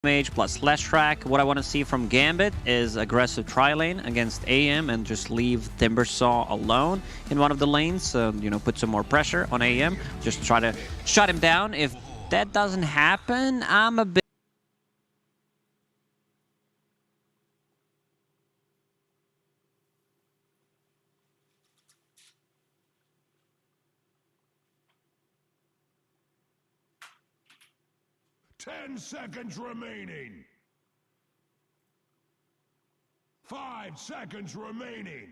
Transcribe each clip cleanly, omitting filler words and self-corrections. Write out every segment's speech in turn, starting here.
damage plus less track. What I want to see from Gambit is aggressive tri-lane against AM and just leave Timbersaw alone in one of the lanes. You know, put some more pressure on AM. Just try to shut him down. If that doesn't happen, I'm a bit... Ten seconds remaining. 5 seconds remaining.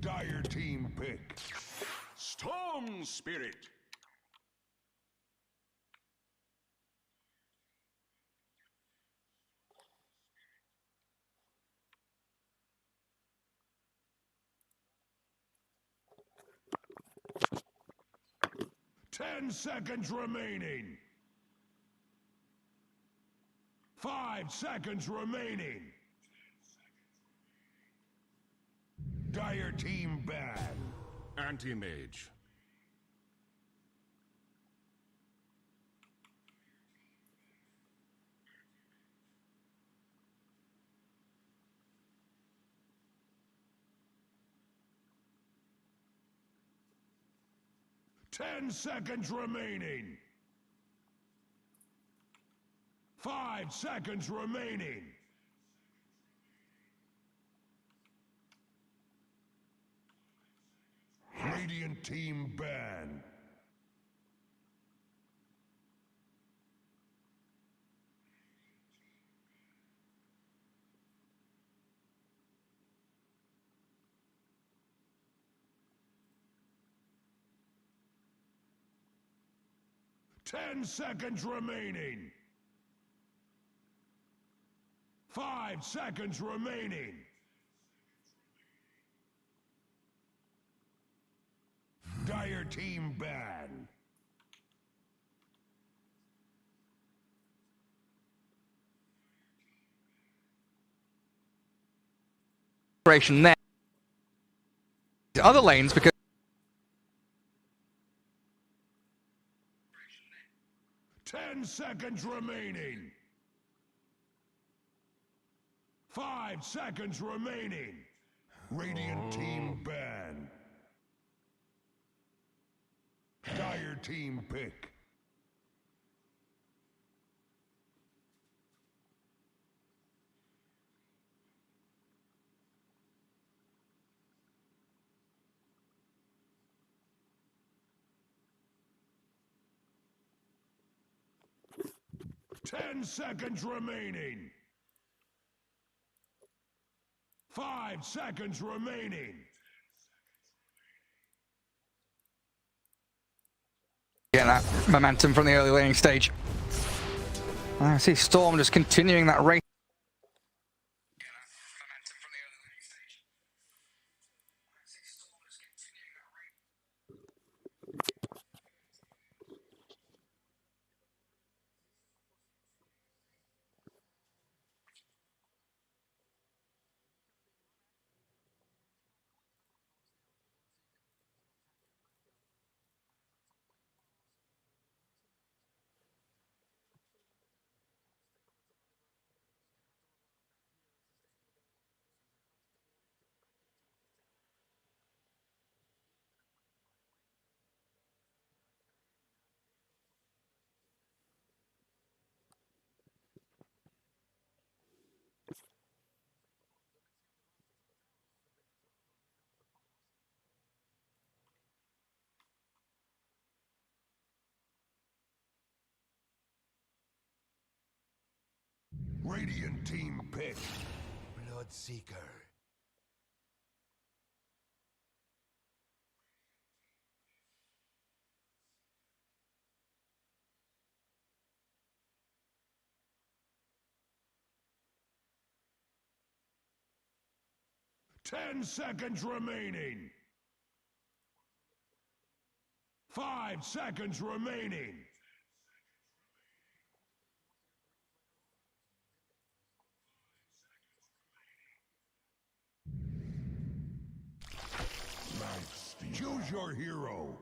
Dire team pick. Storm Spirit. Ten seconds remaining. 5 seconds remaining. Dire team ban. Anti-mage. Ten seconds remaining. 5 seconds remaining. Radiant team ban. Ten seconds remaining. 5 seconds remaining. Dire team ban. There. Other lanes because 10 seconds remaining. 5 seconds remaining. Radiant team ban. Dire team pick. Ten seconds remaining. 5 seconds remaining. getting that momentum from the early laning stage. I see Storm just continuing that race. Radiant team pick. Bloodseeker. Ten seconds remaining. 5 seconds remaining. Choose your hero.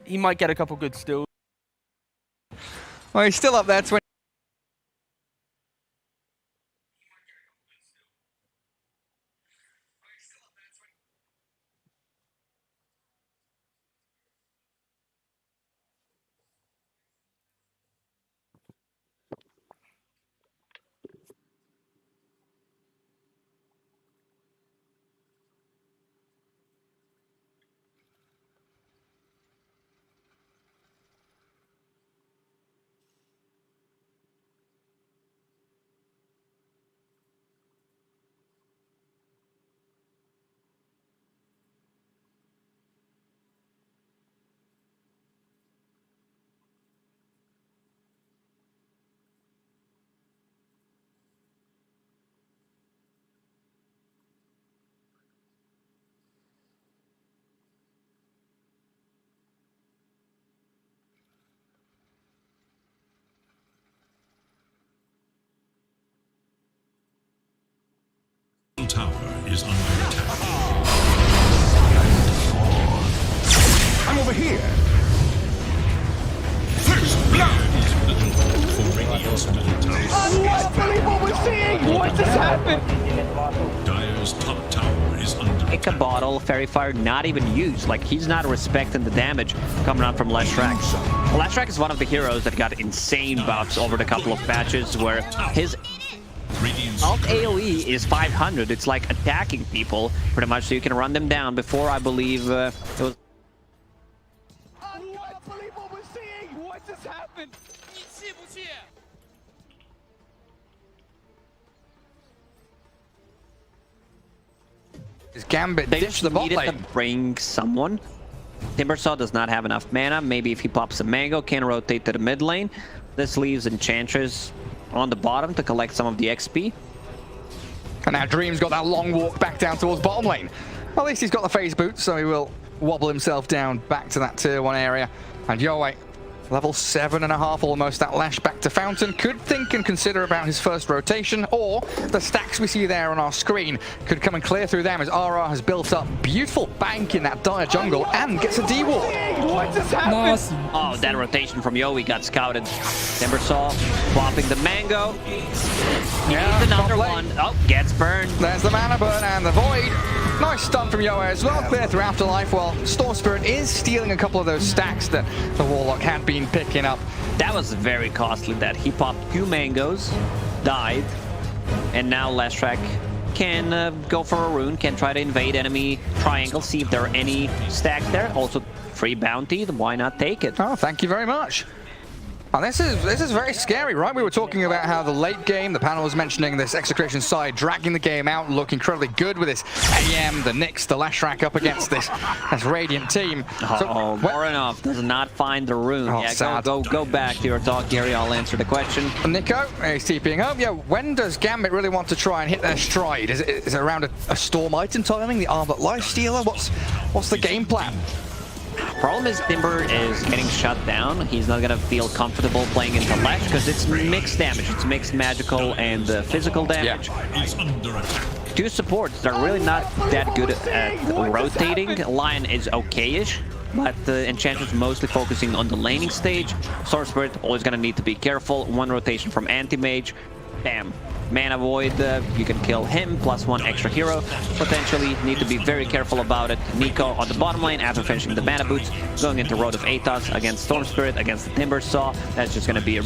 He might get a couple good stills. Well, he's still up there. 20. Tower is under attack. I'm over here. First blood is Lyngholt for Radiant's middle tower. Unbelievable what we're seeing! What just happened? Dire's top tower is under Pick a bottle, Fairy Fire, not even used. Like, he's not respecting the damage coming out from lizZard. Well, lizZard is one of the heroes that got insane buffs over the couple of patches where his alt AoE is 500. It's like attacking people pretty much, so you can run them down. Before, I believe it was. Unbelievable what we're seeing! What just happened? Is Gambit They ditch just the bot needed to lane? bring someone. Timbersaw does not have enough mana. Maybe if he pops a mango, can rotate to the mid lane. This leaves Enchantress on the bottom to collect some of the XP. And now Dream's got that long walk back down towards bottom lane. Well, at least he's got the phase boots, so he will wobble himself down back to that tier 1 area. And Yoei, level 7.5 almost, that lash back to Fountain. Could think and consider about his first rotation, or the stacks we see there on our screen could come and clear through them as RR has built up beautiful bank in that dire jungle and gets a D-ward. What just happened? Oh, that rotation from Yoei got scouted. Timbersaw popping the mango. He needs another one. Oh, gets burned. There's the mana burn and the void. Nice stun from Yoei as well, clear through Afterlife, while Storm Spirit is stealing a couple of those stacks that the Warlock had been picking up. That was very costly. That he popped 2 mangoes, died, and now lizZard can go for a rune, can try to invade enemy triangle, see if there are any stacks there. Also, free bounty, why not take it? Oh, thank you very much. And this is very scary, right? We were talking about how the late game, the panel was mentioning this Execration side dragging the game out and look incredibly good with this AM, the Nyx, the lizZard up against this Radiant team. So, Morinov does not find the rune. Oh, Yeah, go back to your talk, Gary. I'll answer the question. Nico, he's TPing up. Yeah, when does Gambit really want to try and hit their stride? Is it around a Storm item timing, the Armlet Lifestealer? What's the game plan? Problem is Timber is getting shut down. He's not gonna feel comfortable playing into Ledge because it's mixed damage. It's mixed magical and physical damage. is under attack. 2 supports, they're really not that good at rotating. Lion is okay-ish. but the Enchantress mostly focusing on the laning stage. Sword Spirit always gonna need to be careful. One rotation from Anti-Mage. Bam. Mana Void, you can kill him, plus one extra hero. Potentially need to be very careful about it. Nico on the bottom lane after finishing the Mana Boots, going into Road of Atos against Storm Spirit, against the Timber Saw. That's just gonna be a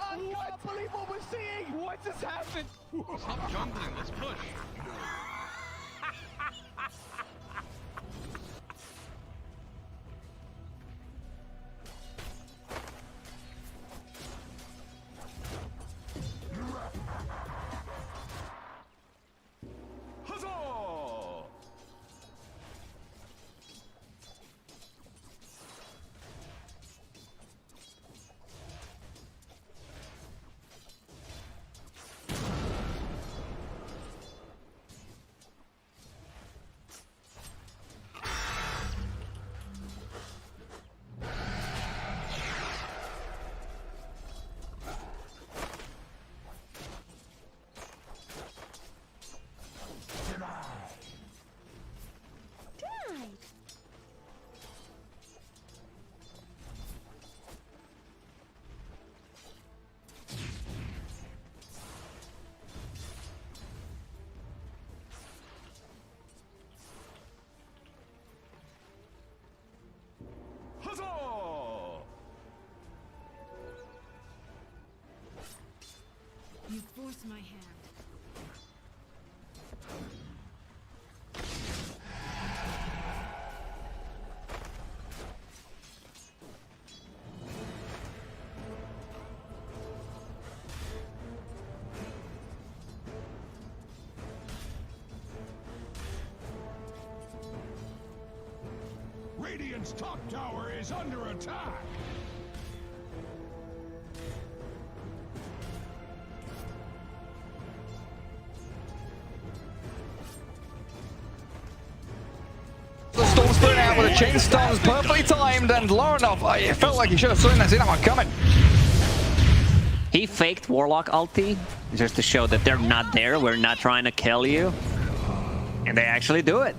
I can't believe what we're seeing! What just happened? Stop jungling, let's push. You force my hand. Radiant's top tower is under attack. The Storm Spirit out with a chain storms perfectly timed, and Lorinov, I felt like he should have seen that one coming. He faked Warlock ulti just to show that they're not there, we're not trying to kill you. And they actually do it.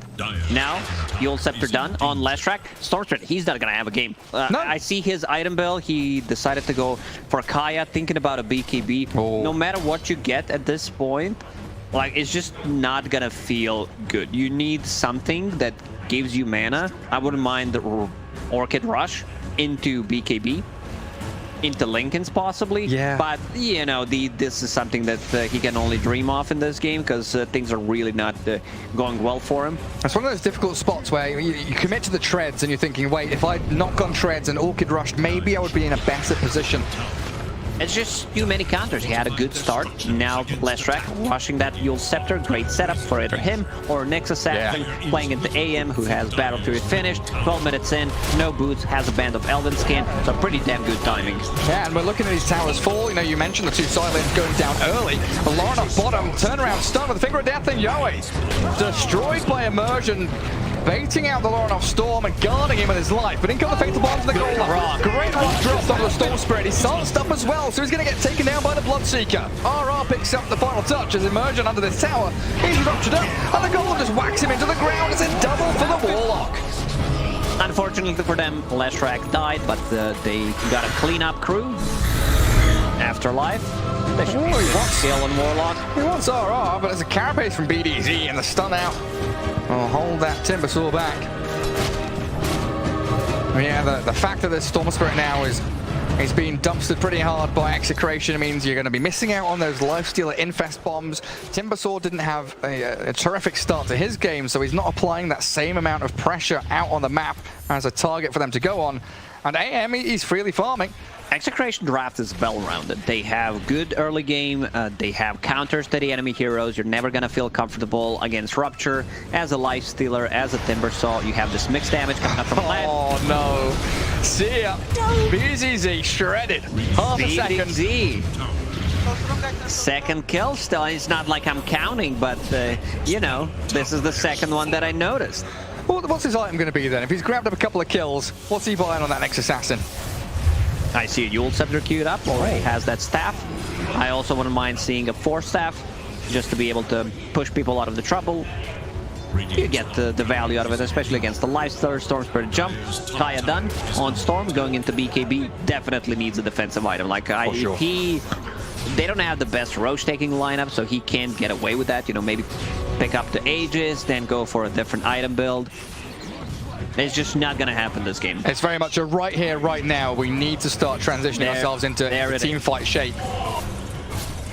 Now, Yule Scepter done on Leshrac. Storm Spirit, he's not gonna have a game. No. I see his item bill, he decided to go for Kaya, thinking about a BKB. Oh. No matter what you get at this point, like, it's just not gonna feel good. You need something that gives you mana. I wouldn't mind the Orchid Rush into BKB. Into Lincoln's possibly, yeah. But you know, this is something that he can only dream of in this game because things are really not going well for him. It's one of those difficult spots where you commit to the treads and you're thinking, wait, if I'd not gone treads and Orchid rushed, maybe I would be in a better position. It's just too many counters. He had a good start. Now Leshrac rushing that Yule Scepter. Great setup for either him or Nexus Assassin playing into AM, who has Battle Fury finished. 12 minutes in, no boots, has a band of Elven Skin, so pretty damn good timing. Yeah, and we're looking at these towers fall. You know, you mentioned the two side lanes going down early. But Lorinov bottom, turnaround stun with the Finger of Death, and Yoey destroyed by Immersion. Baiting out the Lorinov Storm and guarding him with his life, but in come the Fatal Bond to the goal. Great rock drop onto the Storm Spirit. He's silenced up as well, so he's going to get taken down by the Bloodseeker. RR picks up the final touch as Immersion under this tower. He's ruptured up, and the Golem just whacks him into the ground. It's a double for the Warlock. Unfortunately for them, Leshrac died, but they got a clean-up crew. Afterlife. They should be skill on Warlock. He wants RR, but there's a carapace from BDZ and the stun out. I'll hold that Timber Saw back. Yeah, the fact that this Storm Spirit now is being dumpstered pretty hard by Execration means you're going to be missing out on those Lifestealer Infest bombs. Timber Saw didn't have a terrific start to his game, so he's not applying that same amount of pressure out on the map as a target for them to go on. And AM, he's freely farming. Execration draft is well-rounded. They have good early game, they have counters to the enemy heroes. You're never gonna feel comfortable against Rupture. As a Lifestealer, as a Timber Saw, you have this mixed damage coming up from land. Oh no. See ya. BZZ shredded. Half a second. BZZ. Second kill still. It's not like I'm counting, but you know, this is the second one that I noticed. Well, what's his item going to be then? If he's grabbed up a couple of kills, what's he buying on that next assassin? I see a Yule Scepter queued up. Already has that staff. I also wouldn't mind seeing a Force Staff, just to be able to push people out of the trouble. You get the value out of it, especially against the lifestealer. Storm Spirit jump. Kaya done on Storm. Going into BKB definitely needs a defensive item. Like sure. They don't have the best Roche taking lineup, so he can't get away with that. You know, maybe pick up the Aegis, then go for a different item build. It's just not going to happen this game. It's very much a right here, right now. We need to start transitioning ourselves into team fight shape.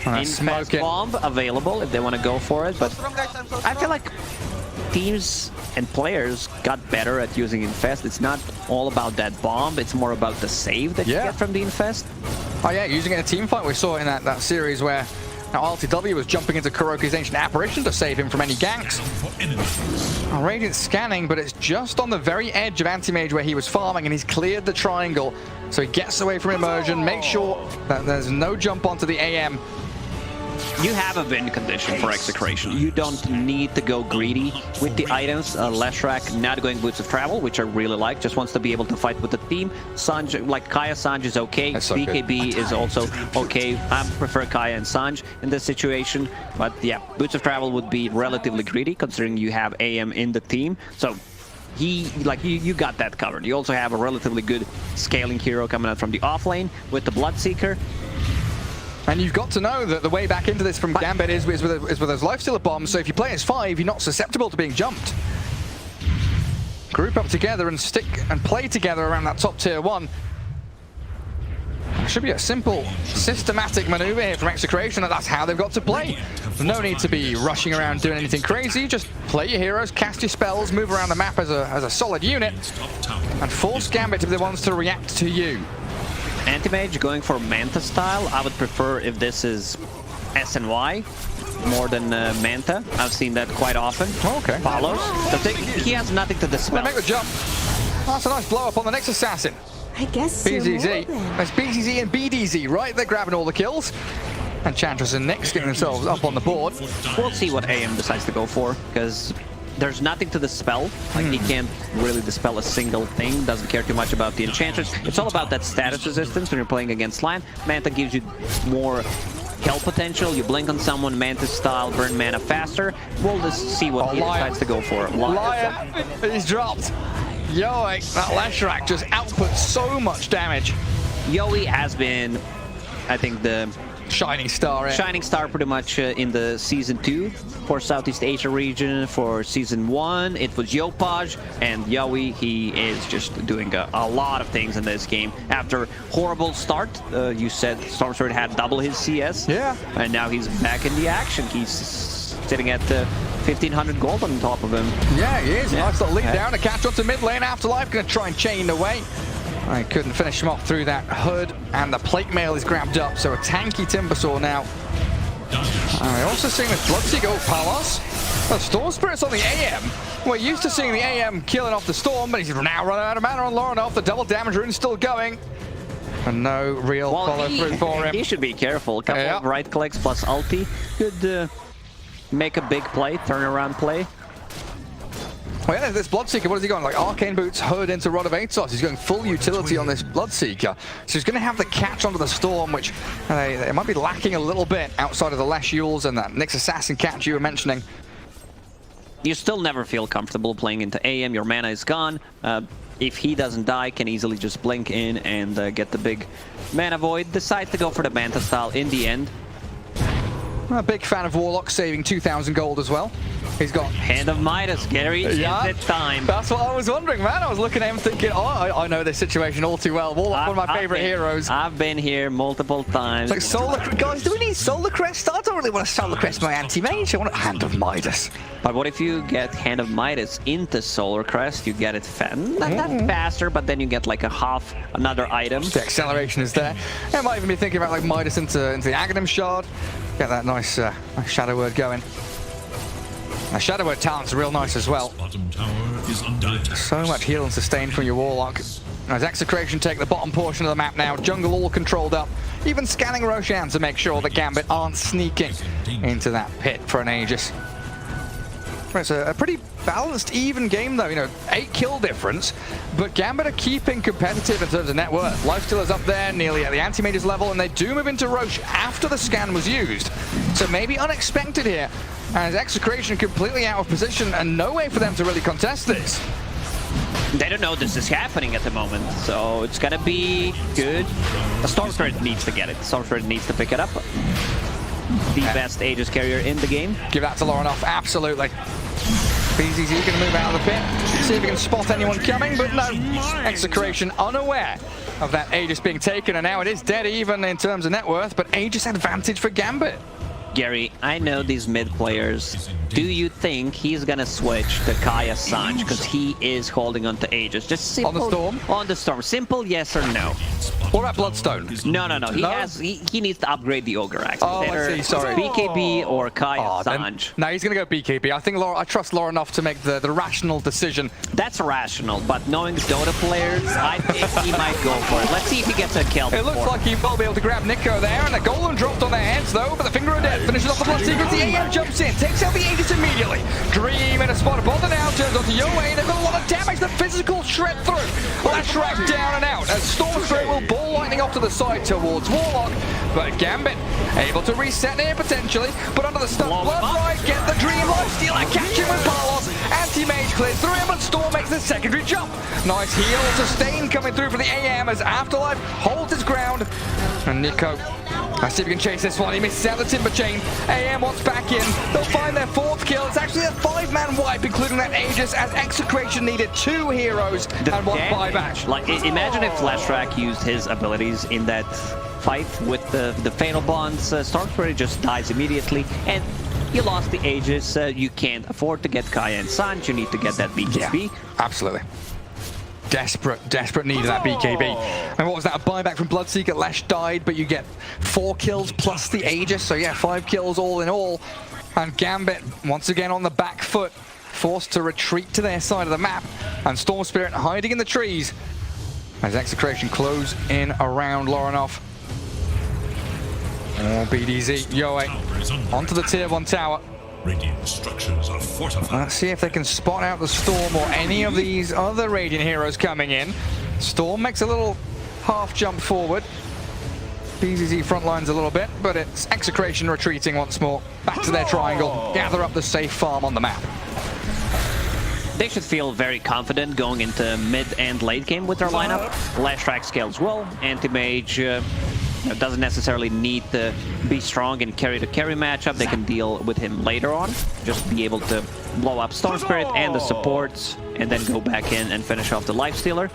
Infest bomb available if they want to go for it, but I feel like teams and players got better at using Infest. It's not all about that bomb, it's more about the save that you get from the Infest. Oh yeah, using it in a team fight. We saw it in that series where now RTW was jumping into Kuroki's Ancient Apparition to save him from any ganks. Radiant scanning, but it's just on the very edge of Anti-Mage where he was farming, and he's cleared the triangle. So he gets away from immersion, makes sure that there's no jump onto the AM. You have a win condition for Execration. You don't need to go greedy with the items. Leshrac not going Boots of Travel, which I really like. Just wants to be able to fight with the team. Sanj, like Kaya Sanj is okay. So BKB is also okay. I prefer Kaya and Sanj in this situation. But yeah, Boots of Travel would be relatively greedy considering you have AM in the team. So you got that covered. You also have a relatively good scaling hero coming out from the offlane with the Bloodseeker. And you've got to know that the way back into this from Gambit is with those Lifestealer bombs, so if you play as 5, you're not susceptible to being jumped. Group up together and stick and play together around that top tier 1. It should be a simple, systematic maneuver here from Execration, and that's how they've got to play. No need to be rushing around doing anything crazy, just play your heroes, cast your spells, move around the map as a solid unit, and force Gambit to be the ones to react to you. Anti-Mage going for Manta style. I would prefer if this is SNY more than Manta. I've seen that quite often. Okay. Follows. He has nothing to dispel. Make the jump. That's a nice blow up on the next assassin. I guess BZZ. That's BZZ and BDZ, right? They're grabbing all the kills. And Chantress and Nyx getting themselves up on the board. We'll see what AM decides to go for, because there's nothing to dispel. Like, he can't really dispel a single thing. Doesn't care too much about the Enchantress. It's all about that status resistance when you're playing against Lion. Manta gives you more kill potential. You blink on someone, Manta style, burn mana faster. We'll just see what he decides to go for. Lion. He's dropped. Yoey, that Leshrac just outputs so much damage. Yoey has been, I think, the shining star. Shining star pretty much in the Season 2 for Southeast Asia region. For Season 1, it was Yopaj, and Yoey, he is just doing a lot of things in this game. After horrible start, you said Storm Spirit had double his CS. Yeah. And now he's back in the action. He's sitting at 1,500 gold on top of him. Yeah, he is. Nice little lead down to catch up to mid lane. Afterlife going to try and chain away. I couldn't finish him off through that hood, and the plate mail is grabbed up, so a tanky Timbersaw now. We're also seeing this Bloodseeker. Oh, Palos. The Storm Spirit's on the AM. We're used to seeing the AM killing off the Storm, but he's now running out of mana on Lorenoff. The double damage rune's still going. And no real follow-through for him. He should be careful. A couple of right clicks plus ulti could make a big play, turnaround play. Well, yeah, this Bloodseeker, what is he going? Like Arcane Boots, Hood into Rod of Aetos. He's going full utility on this Bloodseeker. So he's going to have the catch onto the Storm, which it might be lacking a little bit outside of the Lesh Yules and that Nyx Assassin catch you were mentioning. You still never feel comfortable playing into AM. Your mana is gone. If he doesn't die, can easily just blink in and get the big mana void. Decide to go for the Manta style in the end. I'm a big fan of Warlock, saving 2,000 gold as well. He's got Hand of Midas, Gary. Yeah, it's time. That's what I was wondering, man. I was looking at him thinking, oh, I know this situation all too well. Warlock, one of my favorite heroes. I've been here multiple times. Like Solar, guys, do we need Solar Crest? I don't really want to Solar Crest my anti-mage. I want a Hand of Midas. But what if you get Hand of Midas into Solar Crest? You get it not faster, but then you get like another item. The acceleration is there. I might even be thinking about like Midas into the Aghanim Shard. Get that nice Shadow Word going. Now, Shadow Word talent's real nice as well. Bottom tower is under attack. So much heal and sustain from your Warlock. As Execration take the bottom portion of the map now, jungle all controlled up, even scanning Roshan to make sure that Gambit aren't sneaking into that pit for an Aegis. It's a pretty balanced, even game though, you know, 8 kill difference, but Gambit are keeping competitive in terms of net worth. Lifestealer's up there, nearly at the anti-mages level, and they do move into Roche after the scan was used. So maybe unexpected here, as Execration completely out of position and no way for them to really contest this. They don't know this is happening at the moment, so it's gonna be good. The Storm Spirit needs to get it. Storm Spirit needs to pick it up. The best Aegis carrier in the game. Give that to Laurenov, absolutely. BZZ going to move out of the pit, see if he can spot anyone coming, but no. Execration unaware of that Aegis being taken, and now it is dead even in terms of net worth, but Aegis advantage for Gambit. Gary, I know these mid players. Do you think he's gonna switch to Kaya Sanj? Because he is holding on to Aegis. Just simple. On the Storm? On the Storm. Simple yes or no. What about Bloodstone? No. He needs to upgrade the Ogre Axe. Oh, I see, sorry. BKB or Kaya Sanj. No, he's going to go BKB. I think I trust Laura enough to make the rational decision. That's rational, but knowing Dota players, I think he might go for it. Let's see if he gets a kill. It looks like he will be able to grab Nico there, and a golem dropped on their heads though, but the Finger of Death finishes off the Blood Secret. The AM jumps in, takes out the Aegis immediately. Dream in a spot, bother now, turns onto Yoe. They've got a lot of damage, the physical shred through. Lashrak down and out, as Storm Spirit will ball lightning off to the side towards Warlock, but Gambit able to reset here potentially, but under the stun, Bloodride, get the Dream Lifestealer, catch him with Palos, anti-mage clears through him, but Storm makes the secondary jump. Nice heal, sustain coming through for the AM as Afterlife holds its ground, and Nico, let's see if we can chase this one. He misses out the Timber Chain. AM wants back in. They'll find their 4th kill. It's actually a 5-man wipe, including that Aegis, as Execration needed 2 heroes and 1 buyback. Like, imagine if Lashrak used his abilities in that fight with the Fatal Bonds. Storm Spirit just dies immediately, and you lost the Aegis. You can't afford to get Kaya and Sanj. You need to get that BKB. Yeah, absolutely. Desperate need of that BKB. And what was that? A buyback from Bloodseeker. Lash died, but you get 4 kills plus the Aegis. So yeah, 5 kills all in all. And Gambit, once again on the back foot, forced to retreat to their side of the map. And Storm Spirit hiding in the trees as Execration close in around Laurenov. Oh, BDZ, Yoe, onto the tier 1 tower. Radiant structures are fortified. Let's see if they can spot out the Storm or any of these other Radiant heroes coming in. Storm makes a little half jump forward. BZZ front lines a little bit, but it's Execration retreating once more. Back to their triangle, gather up the safe farm on the map. They should feel very confident going into mid and late game with their lineup. Lashrak scales well, anti-mage doesn't necessarily need to be strong and carry the carry matchup. They can deal with him later on. Just be able to blow up Storm Spirit and the supports, and then go back in and finish off the Lifestealer.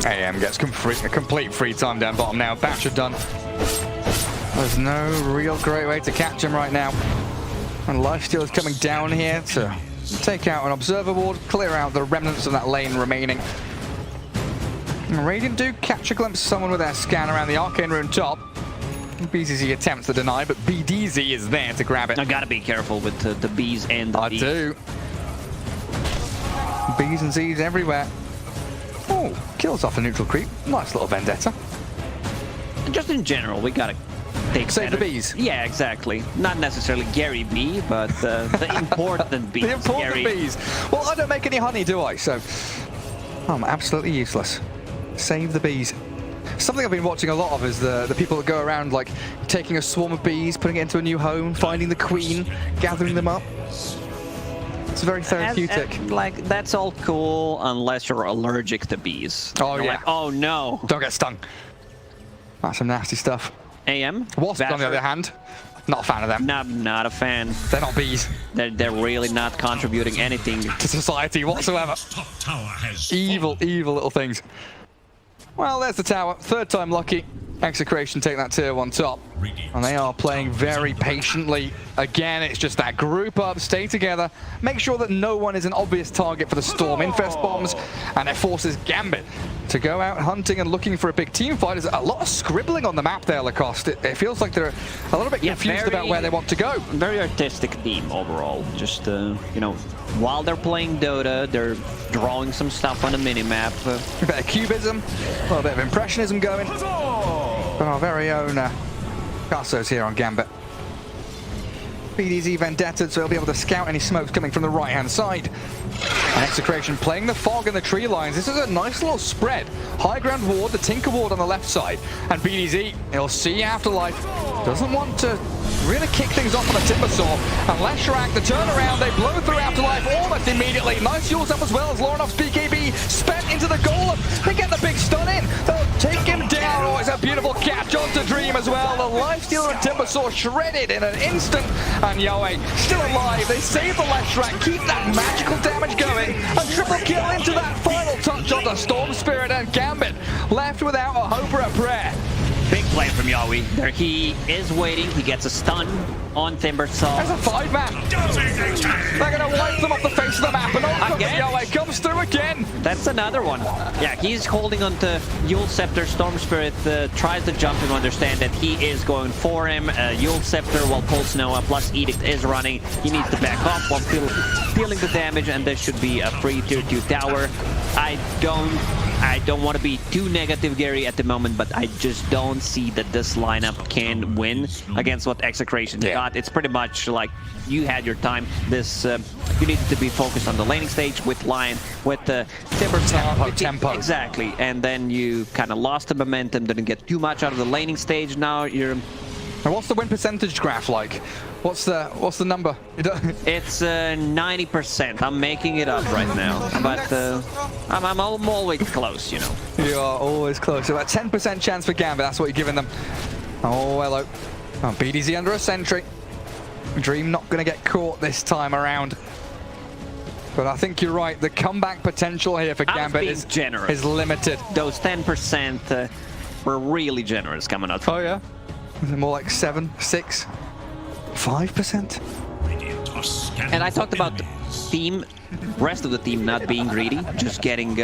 AM gets complete free time down bottom now. Batch are done. There's no real great way to catch him right now. And Lifestealer's coming down here to take out an Observer Ward, clear out the remnants of that lane remaining. And Radiant do catch a glimpse of someone with their scan around the Arcane Rune top. BZZ attempts to deny, but BDZ is there to grab it. I gotta be careful with the Bs and the I Ds. do. Bs and Zs everywhere. Oh, kills off a neutral creep. Nice little vendetta. Just in general, we gotta take Save better. the bees. Yeah, exactly. Not necessarily Gary B, but the important bees. The important Gary. bees. Well, I don't make any honey, do I? So I'm absolutely useless. Save the bees. Something I've been watching a lot of is the people that go around like taking a swarm of bees, putting it into a new home, finding the queen, gathering them up. It's very therapeutic. Like, that's all cool unless you're allergic to bees. Oh, You're yeah. like, oh no. Don't get stung. That's some nasty stuff. AM? Wasp, on the other hand, not a fan of them. Not a fan. They're not bees They're really not contributing anything. to society whatsoever. Top tower has Evil, evil little things. Well, there's the tower. 3rd time lucky. Execration take that tier 1 top. And they are playing very patiently. Again, it's just that group up, stay together, make sure that no one is an obvious target for the Storm Infest bombs, and it forces Gambit to go out hunting and looking for a big team fight. There's a lot of scribbling on the map there, Lacoste. It feels like they're a little bit confused about where they want to go. Very artistic team overall. Just, you know, while they're playing Dota, they're drawing some stuff on the minimap. A bit of cubism, a little bit of impressionism going. But our very own Casso's here on Gambit. BDZ Vendetta, so he'll be able to scout any smokes coming from the right-hand side. And Execration playing the fog and the tree lines. This is a nice little spread. High ground ward, the Tinker ward on the left side. And BDZ, he'll see Afterlife. Doesn't want to really kick things off on a Timber Saw. And lezZard, the turnaround, they blow through Afterlife almost immediately. Nice use up as well as Laurenov's BKB spent into the golem. They get the big stun in. They'll take him down. Oh, it's a beautiful catch onto Dream as well. The Lifestealer and Timber Saw shredded in an instant. And Yoe still alive. They save the lezZard, keep that magical damage going. A triple kill into that final touch on the Storm Spirit, and Gambit left without a hope or a prayer. Big play from Yoe. There he is waiting. He gets a stun on Timbersaw. There's a 5-man. They're going to wipe them off the face of the map, and ultimately Yoe comes through again. That's another one. Yeah, he's holding on to Yule Scepter. Storm Spirit tries to jump him, understand that he is going for him. Yule Scepter while Pulse Noah plus Edict is running. He needs to back off while still dealing the damage, and this should be a free tier 2 tower. I don't want to be too negative, Gary, at the moment, but I just don't see that this lineup can win against what Execration got. It's pretty much like you had your time. This you needed to be focused on the laning stage with Lion, with the tempo. Exactly, and then you kind of lost the momentum, didn't get too much out of the laning stage. Now you're... And what's the win percentage graph like? What's the number? It's 90%. I'm making it up right now, but I'm always close, you know. You are always close. About 10% chance for Gambit. That's what you're giving them. Oh, hello. Oh, BDZ under a sentry. Dream not going to get caught this time around. But I think you're right. The comeback potential here for Gambit is limited. Those 10% were really generous coming out. Oh, yeah? Is it more like 7, 6, 5%? And I talked about the team, rest of the team not being greedy, just getting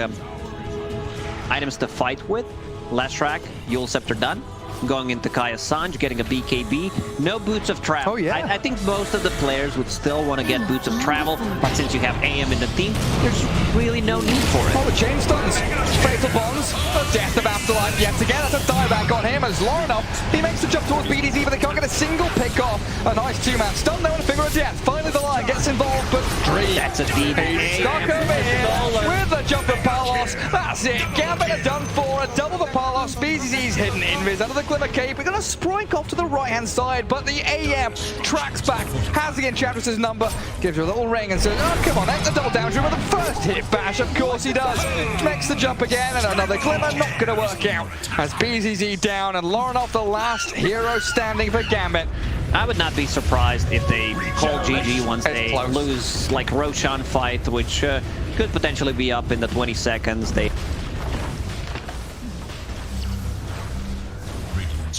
items to fight with. lezZard, Yule Scepter done. Going into Kaya Sanj, getting a BKB. No Boots of Travel. Oh, yeah. I think most of the players would still want to get Boots of Travel, but since you have AM in the team, there's really no need for it. Oh, the chain stuns. Fatal Bonds. The death of Afterlife yet again. That's a dieback on him as Laurenov. He makes the jump towards BDZ, but they can't get a single pick off. A nice 2-man stun there on a Figure of Death. Finally, the Lion gets involved, but Dream. That's a deep. He's stuck over here with the jump of Palos. That's it. Gambit are done for. A double for Palos. BDZ's hidden invis under the Glimmer Cape. We're going to sprink off to the right-hand side, but the AM tracks back, has the Enchantress's number, gives her a little ring and says, oh, come on, that's a double down with the first hit bash. Of course he does. Makes the jump again, and another Glimmer, not going to work out. As BZZ down, and Laurenov the last hero standing for Gambit. I would not be surprised if they call GG once they lose like Roshan fight, which could potentially be up in the 20 seconds. Radiant's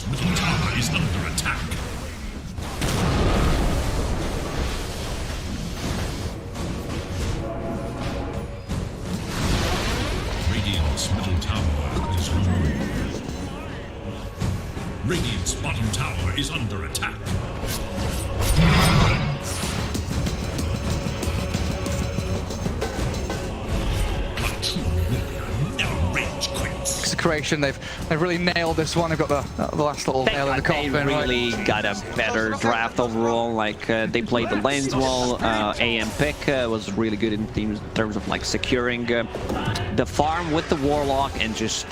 middle tower is under attack. Radiant's middle tower is ruined. Radiant's bottom tower is under attack. Execration, they've really nailed this one. They've got the last little nail in the coffin. They really got a better draft overall. Like they played the lanes well. AM pick was really good in terms of like securing the farm with the Warlock and just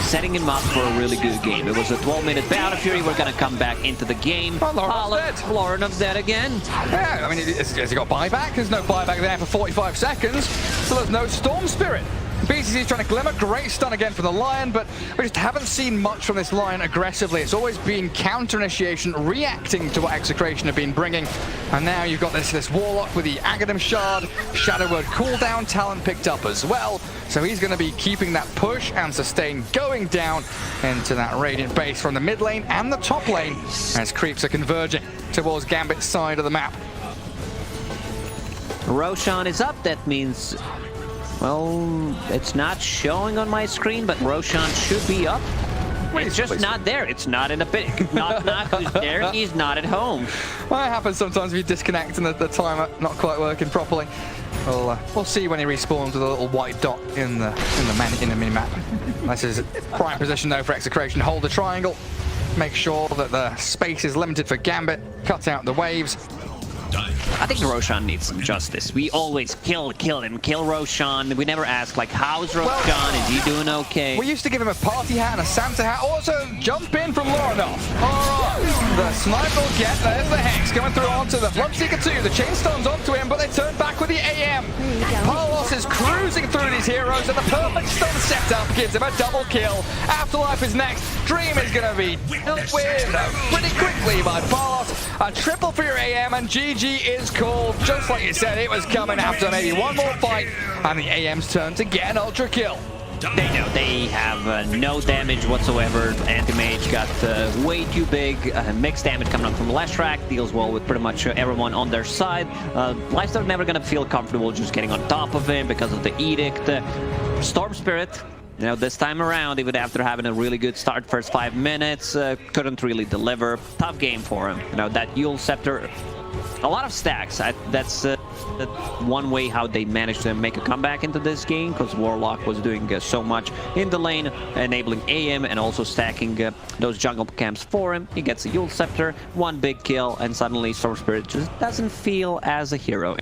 setting him up for a really good game. It was a 12-minute Battle Fury. We're gonna come back into the game. Laurenov's dead again. Yeah, I mean, has he got buyback? There's no buyback there for 45 seconds, so there's no Storm Spirit. BCC is trying to Glimmer, great stun again from the Lion, but we just haven't seen much from this Lion aggressively. It's always been counter initiation, reacting to what Execration have been bringing. And now you've got this Warlock with the Aghanim Shard, Shadow Word cooldown talent picked up as well. So he's going to be keeping that push and sustain going down into that Radiant base from the mid lane and the top lane as creeps are converging towards Gambit's side of the map. Roshan is up, that means Well, it's not showing on my screen, but Roshan should be up. It's just not there. It's not in the pit. Not who's there. He's not at home. Well, it happens sometimes if you disconnect and the timer not quite working properly. We'll see when he respawns with a little white dot in the mini-map. This is prime position though for Execration. Hold the triangle. Make sure that the space is limited for Gambit. Cut out the waves. I think Roshan needs some justice. We always kill him, kill Roshan. We never ask, like, how's Roshan? Is he doing okay? We used to give him a party hat and a Santa hat. Also, jump in from Lorinov. Alright, the sniper will get, there's the Hex coming through onto the Bloodseeker 2. The chain stone's onto him, but they turn back with the AM. Carlos is cruising through these heroes, and the perfect stun setup gives him a double kill. Afterlife is next. Dream is going to be dealt with pretty quickly by Carlos. A triple for your AM, and GG is called. Just like you said, it was coming after maybe one more fight, and the AM's turn to get an ultra kill. They know they have no damage whatsoever. Anti-Mage got way too big. Mixed damage coming up from lizZard, deals well with pretty much everyone on their side. lizZard never gonna feel comfortable just getting on top of him because of the Edict. Storm Spirit, you know, this time around, even after having a really good start first 5 minutes, couldn't really deliver. Tough game for him. You know, that Yule Scepter, a lot of stacks. That's one way how they managed to make a comeback into this game, because Warlock was doing so much in the lane, enabling AM and also stacking those jungle camps for him. He gets a Yule Scepter, one big kill, and suddenly Storm Spirit just doesn't feel as a hero.